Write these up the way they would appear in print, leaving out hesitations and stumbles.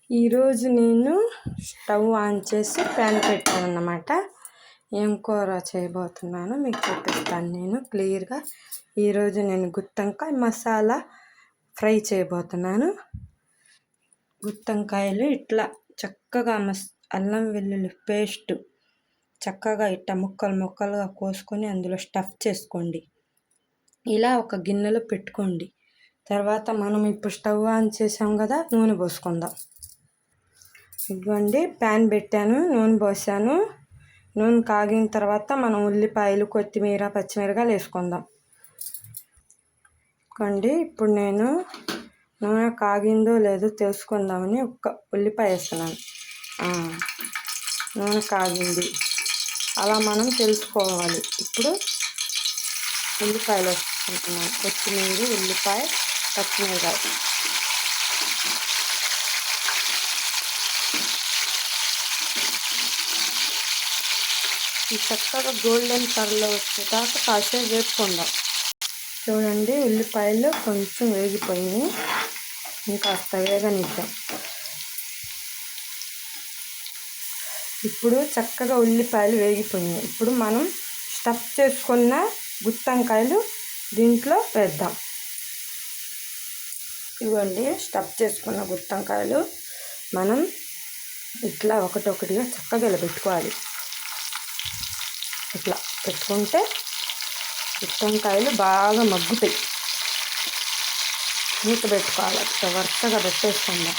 ఈరోజు నేను stove on చేసి ప్యాన్ పెట్టాను అన్నమాట. ఏం కూర చేయబోతున్నానో మీకు చూపిస్తాను నేను క్లియర్గా. ఈరోజు నేను గుత్తొంకాయ మసాలా ఫ్రై చేయబోతున్నాను. గుత్తొంకాయలు ఇట్లా చక్కగా అల్లం వెల్లుల్లి పేస్ట్ చక్కగా ఇట్లా ముక్కలు ముక్కలుగా కోసుకొని అందులో స్టఫ్ చేసుకోండి. ఇలా ఒక గిన్నెలో పెట్టుకోండి. తర్వాత మనం ఇప్పుడు స్టవ్ ఆన్ చేసాం కదా, నూనె పోసుకుందాం. ఇదిగోండి ప్యాన్ పెట్టాను, నూనె పోసాను. నూనె కాగిన తర్వాత మనం ఉల్లిపాయలు, కొత్తిమీర, పచ్చిమిరకాయలు వేసుకుందాం. ఇదిగోండి ఇప్పుడు నేను నూనె కాగిందో లేదో తెలుసుకుందామని ఒక్క ఉల్లిపాయ వేస్తున్నాను. నూనె కాగింది, అలా మనం తెలుసుకోవాలి. ఇప్పుడు ఉల్లిపాయలు వేసుకుంటున్నాను. కొత్తిమీర, ఉల్లిపాయ, పచ్చిమిరకాయ. ఈ చక్కగా గోల్డెన్ కలర్లో వచ్చేదాకా కాసేపు వేపుకుందాం. చూడండి ఉల్లిపాయలు కొంచెం వేగిపోయినాయి, ఇంకాస్త వేగనిద్దాం. ఇప్పుడు చక్కగా ఉల్లిపాయలు వేగిపోయినాయి. ఇప్పుడు మనం స్టఫ్ చేసుకున్న గుత్తొంకాయలు దీంట్లో వేద్దాం. ఇవ్వండి స్టఫ్ చేసుకున్న గుత్తొంకాయలు మనం ఇట్లా ఒకటొకటిగా చక్కగా ఇలా పెట్టుకోవాలి. ఇట్లా పెట్టుకుంటే గుత్తొంకాయలు బాగా మగ్గుతాయి. మూత పెట్టుకోవాలి, అట్లా వరుసగా పెట్టేసుకుందాం.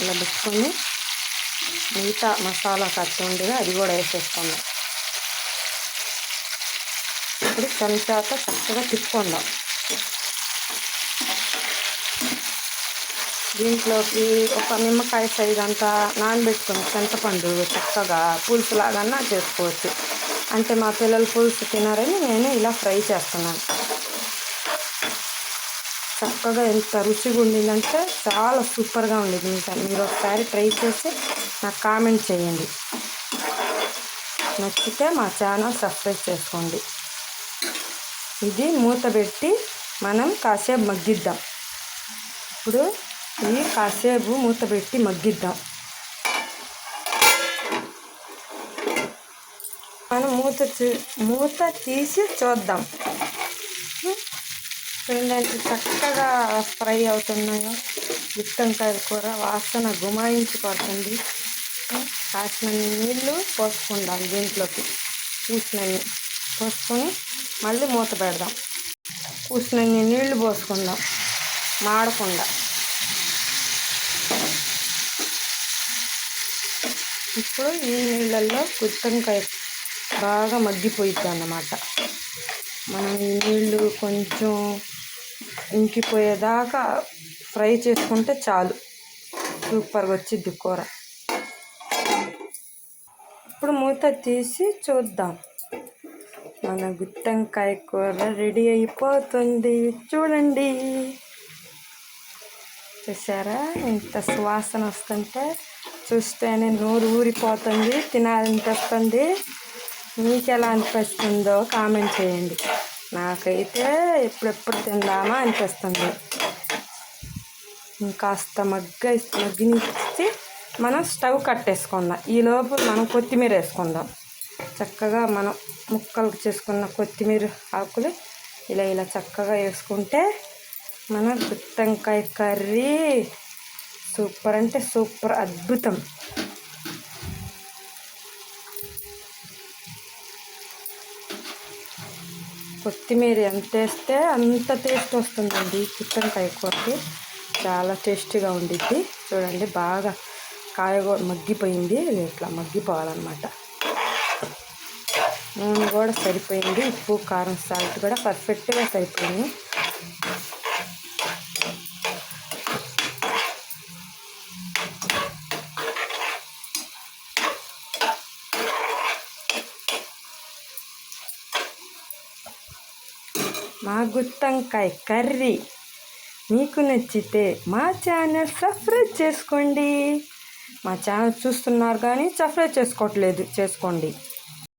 ఇలా పెట్టుకొని మిగతా మసాలా కట్టి ఉండగా అది కూడా వేసేసుకుందాం. ఇప్పుడు చెంచాతో చక్కగా తిప్పుకుందాం. దీంట్లోకి ఒక నిమ్మకాయ సైజ్ అంతా నానబెట్టుకొని చింతపండు చక్కగా పులుసులాగా చేసుకోవచ్చు. అంటే మా పిల్లలు పులుసు తినారని నేను ఇలా ఫ్రై చేస్తున్నాను. చక్కగా ఎంత రుచిగా ఉండిందంటే చాలా సూపర్గా ఉండేది. మీరు ఒకసారి ట్రై చేసి నాకు కామెంట్ చేయండి. నచ్చితే మా ఛానల్ సబ్స్క్రైబ్ చేసుకోండి. ఇది మూత పెట్టి మనం కాసేపు మగ్గిద్దాం. ఇప్పుడు ఇది కాసేపు మూత పెట్టి మగ్గిద్దాం. మనం మూత తీసి చూద్దాం. ఏంటంటే చక్కగా ఫ్రై అవుతున్నాయో గుత్తొంకాయ కూర, వాసన గుమాయించిపోతుంది. కాసినన్ని నీళ్ళు పోసుకుందాం. దీంట్లోకి పూసినన్ని పోసుకొని మళ్ళీ మూత పెడదాం. పూసినన్ని నీళ్లు పోసుకుందాం మాడకుండా. ఇప్పుడు ఈ నీళ్ళల్లో గుత్తొంకాయ బాగా మగ్గిపోయిద్ది అన్నమాట. మనం ఈ నీళ్ళు కొంచెం ఇంకిపోయేదాకా ఫ్రై చేసుకుంటే చాలు, సూపర్గా వచ్చిద్ది కూర. ఇప్పుడు మూత తీసి చూద్దాం. మన గుత్తొంకాయ కూర రెడీ అయిపోతుంది. చూడండి, చూసారా ఇంత సువాసన వస్తుంటే చూస్తేనే నోరు ఊరిపోతుంది, తినాలనిపిస్తుంది. మీకు ఎలా అనిపిస్తుందో కామెంట్ చేయండి. నాకైతే ఎప్పుడెప్పుడు తిందామా అనిపిస్తుంది. ఇంకాస్త మగ్గినిచ్చి మనం స్టవ్ కట్టేసుకుందాం. ఈలోపు మనం కొత్తిమీర వేసుకుందాం. చక్కగా మనం ముక్కలు చేసుకున్న కొత్తిమీర ఆకులు ఇలా ఇలా చక్కగా వేసుకుంటే మన గుత్తొంకాయ కర్రీ సూపర్ అంటే సూపర్, అద్భుతం. కొత్తిమీర ఎంత వేస్తే అంత టేస్ట్ వస్తుందండి. గుత్తొంకాయ కూరకి చాలా టేస్టీగా ఉండిద్ది. చూడండి బాగా కాయ కూడా మగ్గిపోయింది. ఇట్లా మగ్గిపోవాలన్నమాట. నూనె కూడా సరిపోయింది. ఉప్పు, కారం, సాల్ట్ కూడా పర్ఫెక్ట్గా సరిపోయింది. మా గుత్తొంకాయ కర్రీ మీకు నచ్చితే మా ఛానల్ సబ్స్క్రైబ్ చేసుకోండి. మా ఛానల్ చూస్తున్నారు కానీ సబ్స్క్రైబ్ చేసుకోవట్లేదు, చేసుకోండి.